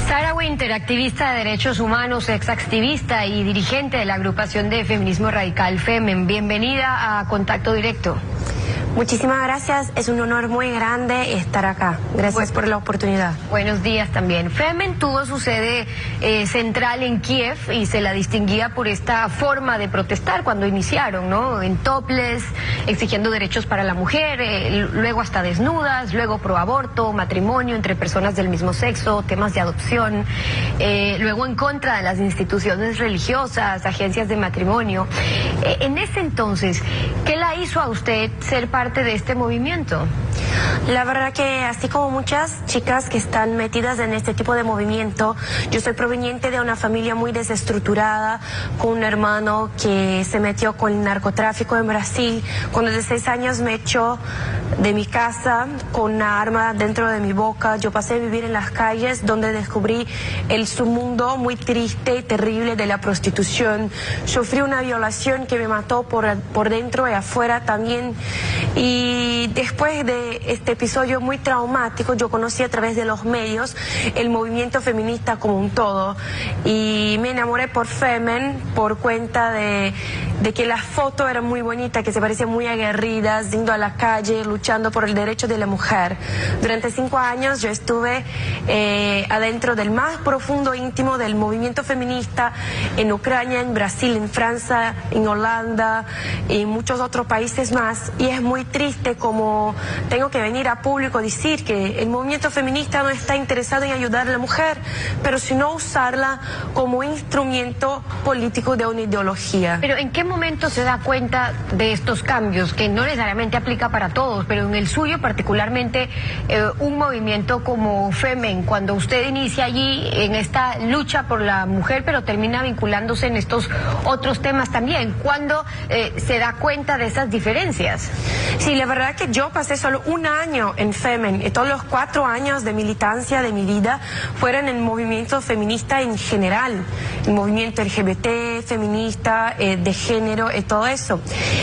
Sara Winter, activista de derechos humanos, exactivista y dirigente de la agrupación de feminismo radical FEMEN. Bienvenida a Contacto Directo. Muchísimas gracias, es un honor muy grande estar acá. Gracias por la oportunidad. Buenos días también. FEMEN tuvo su sede central en Kiev y se la distinguía por esta forma de protestar cuando iniciaron, ¿no? En topless, exigiendo derechos para la mujer, luego hasta desnudas, luego pro aborto, matrimonio entre personas del mismo sexo, temas de adopción, luego en contra de las instituciones religiosas, agencias de matrimonio. En ese entonces, ¿qué la hizo a usted ser parte de este movimiento? La verdad que así como muchas chicas que están metidas en este tipo de movimiento, yo soy proveniente de una familia muy desestructurada, con un hermano que se metió con el narcotráfico en Brasil. Cuando de 6 años me echó de mi casa con una arma dentro de mi boca. Yo pasé a vivir en las calles donde descubrí el submundo muy triste y terrible de la prostitución. Sufrí una violación que me mató por dentro y afuera también. Y después de este episodio muy traumático, yo conocí a través de los medios el movimiento feminista como un todo. Y me enamoré por FEMEN por cuenta de que las fotos eran muy bonitas, que se parecían muy aguerridas, yendo a la calle, luchando por el derecho de la mujer. Durante 5 años yo estuve adentro del más profundo íntimo del movimiento feminista en Ucrania, en Brasil, en Francia, en Holanda y muchos otros países más. Y es muy triste como tengo que venir a público a decir que el movimiento feminista no está interesado en ayudar a la mujer, pero sino usarla como instrumento político de una ideología. Pero ¿en qué momento se da cuenta de estos cambios? Que no necesariamente aplica para todos, pero en el suyo particularmente, un movimiento como FEMEN, cuando usted inicia allí en esta lucha por la mujer, pero termina vinculándose en estos otros temas también. ¿Cuándo se da cuenta de esas diferencias? Sí, la verdad que yo pasé solo 1 año en FEMEN y todos los 4 años de militancia de mi vida fueron en el movimiento feminista en general, el movimiento LGBT, feminista, de género y todo eso.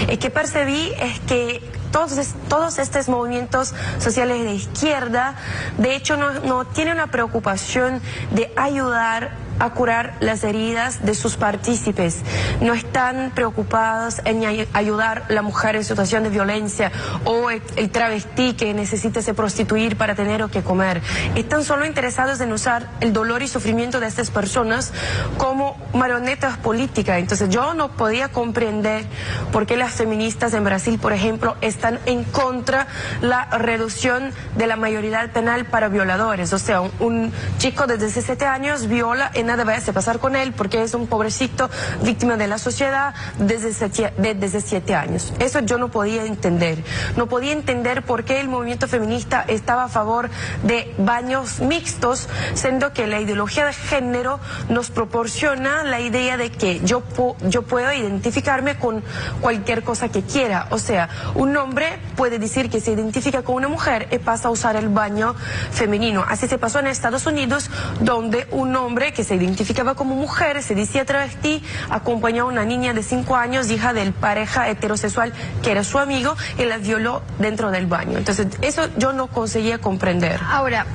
Y que percibí es que todos estos movimientos sociales de izquierda, de hecho, no tienen una preocupación de ayudar a curar las heridas de sus partícipes. No están preocupados en ayudar a la mujer en situación de violencia o el travesti que necesita se prostituir para tener o que comer. Están solo interesados en usar el dolor y sufrimiento de estas personas como marionetas políticas. Entonces yo no podía comprender por qué las feministas en Brasil, por ejemplo, están en contra la reducción de la mayoría penal para violadores. O sea, un chico de 17 años viola y nada va a pasar con él porque es un pobrecito víctima de la sociedad desde 7 años. Eso yo no podía entender. No podía entender por qué el movimiento feminista estaba a favor de baños mixtos, siendo que la ideología de género nos proporciona la idea de que yo puedo identificarme con cualquier cosa que quiera. O sea, un hombre puede decir que se identifica con una mujer y pasa a usar el baño femenino. Así se pasó en Estados Unidos, donde un hombre que se identificaba como mujer, se decía travesti, acompañó a una niña de 5 años, hija del pareja heterosexual que era su amigo, y la violó dentro del baño. Entonces, eso yo no conseguía comprender. Ahora,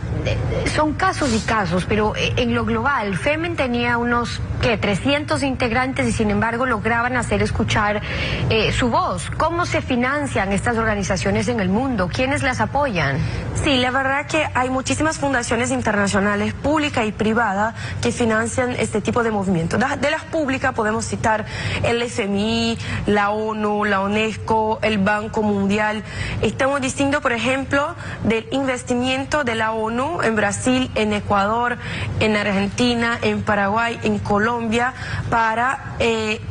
son casos y casos, pero en lo global, FEMEN tenía unos 300 integrantes y sin embargo lograban hacer escuchar su voz. ¿Cómo se financian estas organizaciones en el mundo? ¿Quiénes las apoyan? Sí, la verdad que hay muchísimas fundaciones internacionales, públicas y privadas, que financian este tipo de movimientos. De las públicas podemos citar el FMI, la ONU, la UNESCO, el Banco Mundial. Estamos diciendo, por ejemplo, del investimiento de la ONU en Brasil, en Ecuador, en Argentina, en Paraguay, en Colombia, para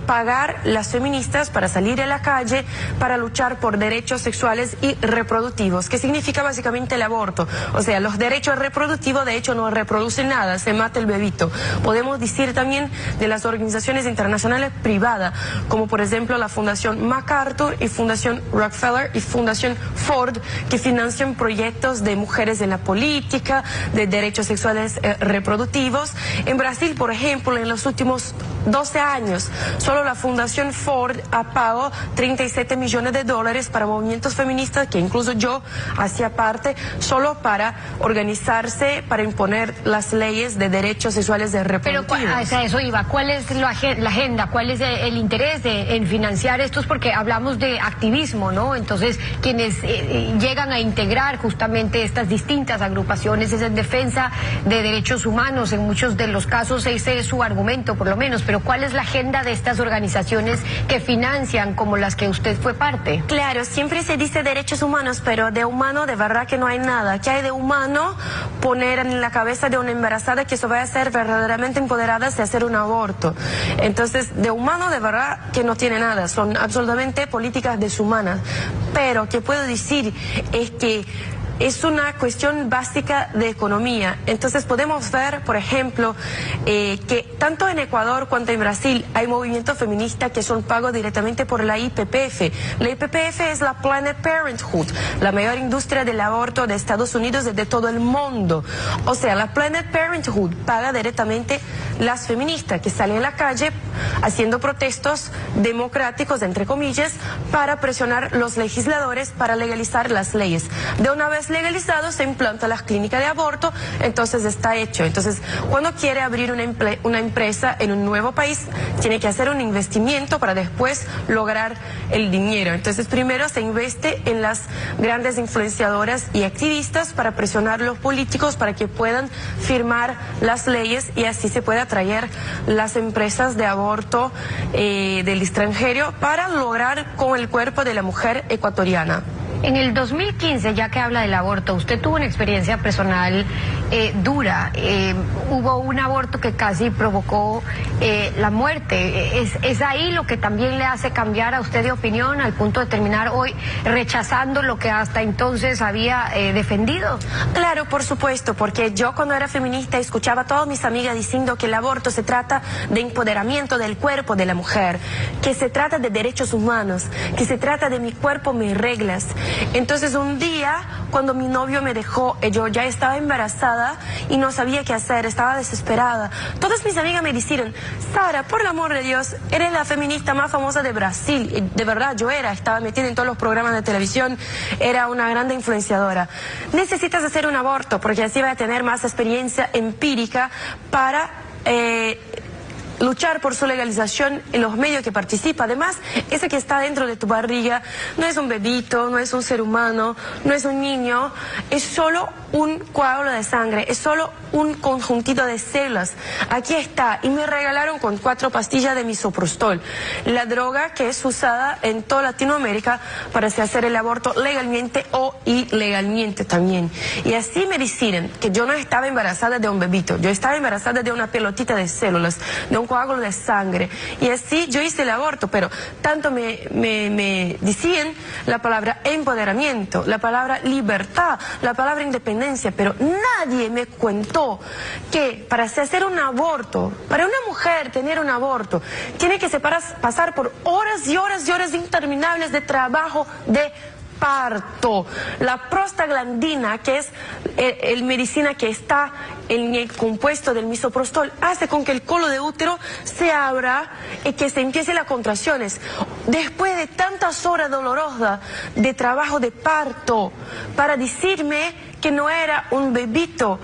pagar las feministas para salir a la calle, para luchar por derechos sexuales y reproductivos, que significa básicamente el aborto. O sea, los derechos reproductivos de hecho no reproducen nada, se mata el bebito. Podemos decir también de las organizaciones internacionales privadas, como por ejemplo la Fundación MacArthur y Fundación Rockefeller y Fundación Ford, que financian proyectos de mujeres en la política, de derechos sexuales reproductivos. En Brasil, por ejemplo, en los últimos 12 años. Solo la Fundación Ford ha pagado 37 millones de dólares para movimientos feministas, que incluso yo hacía parte, solo para organizarse, para imponer las leyes de derechos sexuales y reproductivos. Pero a eso iba. ¿Cuál es la agenda? ¿Cuál es el interés en financiar estos? Porque hablamos de activismo, ¿no? Entonces, quienes llegan a integrar justamente estas distintas agrupaciones es en defensa de derechos humanos. En muchos de los casos ese es su argumento, por lo menos. Pero ¿cuál es la agenda de estas organizaciones que financian, como las que usted fue parte? Claro, siempre se dice derechos humanos, pero de humano de verdad que no hay nada. ¿Qué hay de humano? Poner en la cabeza de una embarazada que eso vaya a ser verdaderamente empoderada de hacer un aborto. Entonces, de humano de verdad que no tiene nada. Son absolutamente políticas deshumanas. Pero, ¿qué puedo decir? Es que es una cuestión básica de economía. Entonces podemos ver, por ejemplo, que tanto en Ecuador cuanto en Brasil hay movimientos feministas que son pagos directamente por la IPPF. La IPPF es la Planned Parenthood, la mayor industria del aborto de Estados Unidos y de todo el mundo. O sea, la Planned Parenthood paga directamente las feministas que salen a la calle haciendo protestos democráticos, entre comillas, para presionar los legisladores para legalizar las leyes. De una vez legalizado se implanta las clínicas de aborto, entonces está hecho. Entonces, cuando quiere abrir una empresa en un nuevo país, tiene que hacer un investimiento para después lograr el dinero. Entonces, primero se investe en las grandes influenciadoras y activistas para presionar a los políticos para que puedan firmar las leyes y así se pueda atraer las empresas de aborto del extranjero para lograr con el cuerpo de la mujer ecuatoriana. En el 2015, ya que habla del aborto, usted tuvo una experiencia personal dura. Hubo un aborto que casi provocó la muerte. ¿Es ahí lo que también le hace cambiar a usted de opinión al punto de terminar hoy rechazando lo que hasta entonces había defendido? Claro, por supuesto, porque yo cuando era feminista escuchaba a todas mis amigas diciendo que el aborto se trata de empoderamiento del cuerpo de la mujer, que se trata de derechos humanos, que se trata de mi cuerpo, mis reglas. Entonces un día, cuando mi novio me dejó, yo ya estaba embarazada y no sabía qué hacer, estaba desesperada. Todas mis amigas me dijeron: Sara, por el amor de Dios, eres la feminista más famosa de Brasil. Y de verdad, estaba metida en todos los programas de televisión, era una gran influenciadora. Necesitas hacer un aborto, porque así vas a tener más experiencia empírica para luchar por su legalización en los medios que participa. Además, ese que está dentro de tu barriga no es un bebito, no es un ser humano, no es un niño, es solo un coágulo de sangre, es solo un conjuntito de células. Aquí está, y me regalaron con 4 pastillas de misoprostol, la droga que es usada en toda Latinoamérica para hacer el aborto legalmente o ilegalmente también. Y así me dijeron que yo no estaba embarazada de un bebito, yo estaba embarazada de una pelotita de células, de un coágulo de sangre. Y así yo hice el aborto, pero tanto me decían la palabra empoderamiento, la palabra libertad, la palabra independencia, pero nadie me contó que para hacer un aborto, para una mujer tener un aborto, tiene que pasar por horas y horas y horas interminables de trabajo de parto. La prostaglandina, que es el medicina que está en el compuesto del misoprostol, hace con que el colo de útero se abra y que se empiecen las contracciones. Después de tantas horas dolorosas de trabajo de parto, para decirme que no era un bebito.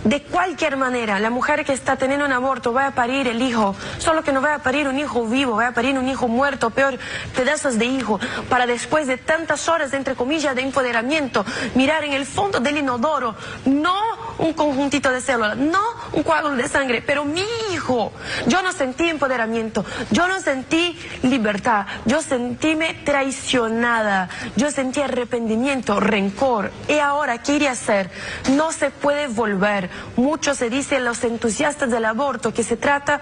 De cualquier manera, la mujer que está teniendo un aborto va a parir el hijo, solo que no va a parir un hijo vivo, va a parir un hijo muerto, peor, pedazos de hijo, para después de tantas horas, entre comillas, de empoderamiento, mirar en el fondo del inodoro, no un conjuntito de células, no un coágulo de sangre, pero mi hijo. Yo no sentí empoderamiento, yo no sentí libertad, yo sentíme traicionada, yo sentí arrepentimiento, rencor. Y ahora, ¿qué iré a hacer? No se puede volver. Mucho se dice los entusiastas del aborto que se trata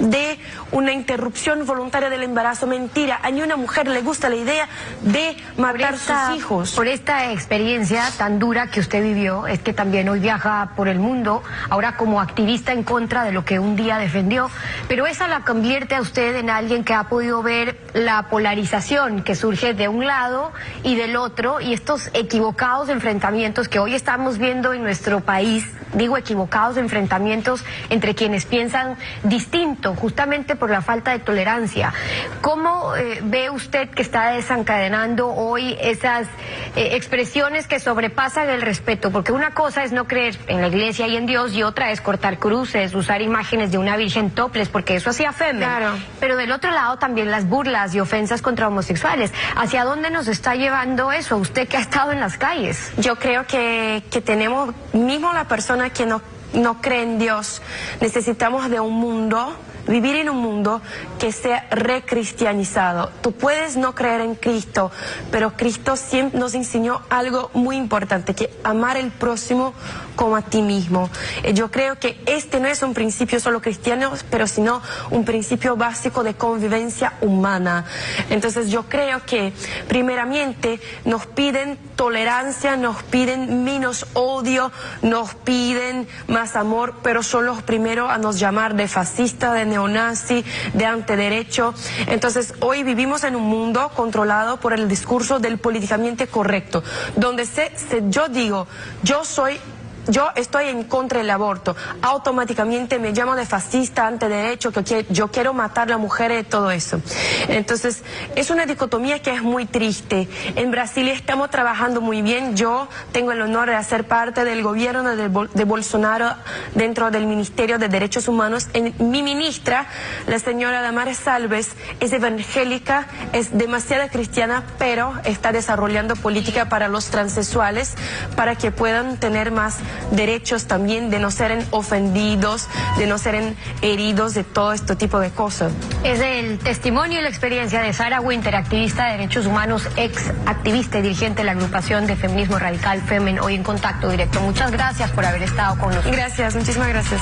de una interrupción voluntaria del embarazo. Mentira, a ni una mujer le gusta la idea de matar sus hijos. Por esta experiencia tan dura que usted vivió, es que también hoy viaja por el mundo, ahora como activista en contra de lo que un día defendió, pero esa la convierte a usted en alguien que ha podido ver la polarización que surge de un lado y del otro, y estos equivocados enfrentamientos que hoy estamos viendo en nuestro país. Digo equivocados enfrentamientos entre quienes piensan distinto, justamente por la falta de tolerancia. ¿Cómo ve usted que está desencadenando hoy esas expresiones que sobrepasan el respeto? Porque una cosa es no creer en la iglesia y en Dios, y otra es cortar cruces, usar imágenes de una virgen topless, porque eso hacía Femen. Claro. Pero del otro lado también las burlas y ofensas contra homosexuales. ¿Hacia dónde nos está llevando eso? Usted que ha estado en las calles. Yo creo que tenemos, mismo la persona que no cree en Dios, necesitamos de un mundo, vivir en un mundo que sea recristianizado. Tú puedes no creer en Cristo, pero Cristo siempre nos enseñó algo muy importante, que amar al próximo como a ti mismo. Yo creo que este no es un principio solo cristiano, pero sino un principio básico de convivencia humana. Entonces yo creo que primeramente nos piden tolerancia, nos piden menos odio, nos piden más amor, pero son los primeros a nos llamar de fascista, de neonazi, de antiderecho. Entonces hoy vivimos en un mundo controlado por el discurso del políticamente correcto, donde yo digo, yo estoy en contra del aborto, automáticamente me llamo de fascista, antiderecho, que yo quiero matar a la mujer y todo eso. Entonces, es una dicotomía que es muy triste. En Brasil estamos trabajando muy bien. Yo tengo el honor de hacer parte del gobierno de Bolsonaro dentro del Ministerio de Derechos Humanos. Mi ministra, la señora Damares Alves, es evangélica, es demasiado cristiana, pero está desarrollando política para los transexuales, para que puedan tener más derechos también, de no ser ofendidos, de no ser heridos, de todo este tipo de cosas. Es el testimonio y la experiencia de Sara Winter, activista de derechos humanos, ex activista y dirigente de la agrupación de feminismo radical Femen, hoy en Contacto Directo. Muchas gracias por haber estado con nosotros. Gracias, muchísimas gracias.